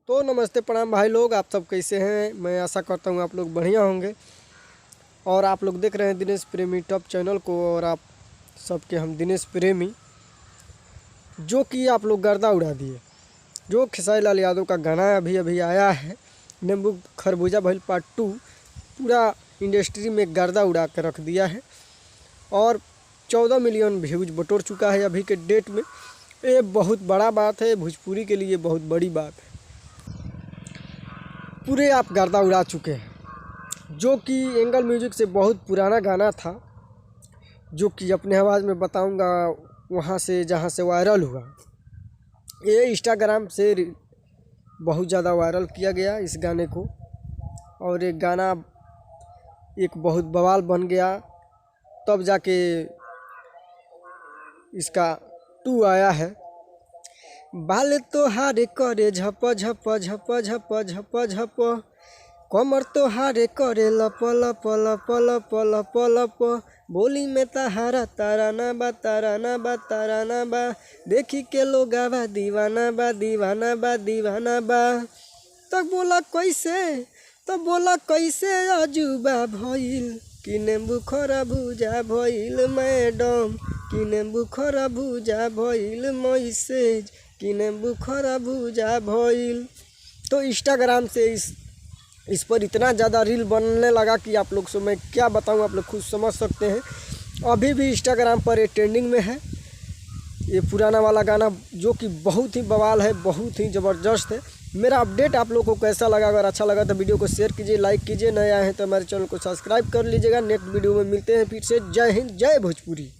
तो नमस्ते प्रणाम भाई लोग, आप सब कैसे हैं। मैं आशा करता हूँ आप लोग बढ़िया होंगे। और आप लोग देख रहे हैं दिनेश प्रेमी टॉप चैनल को। और आप सबके हम दिनेश प्रेमी, जो कि आप लोग गर्दा उड़ा दिए। जो खेसारी लाल यादव का गाना अभी अभी आया है, नींबू खरबूजा भइल पार्ट 2, पूरा इंडस्ट्री में गर्दा उड़ा कर रख दिया है। और 14 मिलियन व्यूज बटोर चुका है अभी के डेट में। ये बहुत बड़ा बात है, भोजपुरी के लिए बहुत बड़ी बात है। पूरे आप गर्दा उड़ा चुके हैं, जो कि एंगल म्यूजिक से बहुत पुराना गाना था, जो कि अपने आवाज़ में बताऊंगा वहाँ से जहाँ से वायरल हुआ। ये इंस्टाग्राम से बहुत ज़्यादा वायरल किया गया इस गाने को, और ये गाना एक बहुत बवाल बन गया। तब जाके इसका 2 आया है। बाल तोहारे करे झप झप झप झप झप झप, कमर तोहारे करे लप लप लप लप लप लप, बोली में तहारा ताराना बा ताराना बा ताराना बा, देखी के लोग आवा दीवाना बा दीवाना बा दीवाना बा। तब बोला कैसे अजूबा भइल, कि नींबू खरबूजा भइल मैडम, कि नींबू खरबूजा भइल मैसेज, कि नींबू खरबूजा भइल। तो इंस्टाग्राम से इस पर इतना ज़्यादा रील बनने लगा कि आप लोग से मैं क्या बताऊं, आप लोग खुद समझ सकते हैं। अभी भी इंस्टाग्राम पर ये ट्रेंडिंग में है, ये पुराना वाला गाना, जो कि बहुत ही बवाल है, बहुत ही ज़बरदस्त है। मेरा अपडेट आप लोगों को कैसा लगा? अगर अच्छा लगा तो वीडियो को शेयर कीजिए, लाइक कीजिए, नए आए हैं तो हमारे चैनल को सब्सक्राइब कर लीजिएगा। नेक्स्ट वीडियो में मिलते हैं फिर से। जय हिंद, जय भोजपुरी।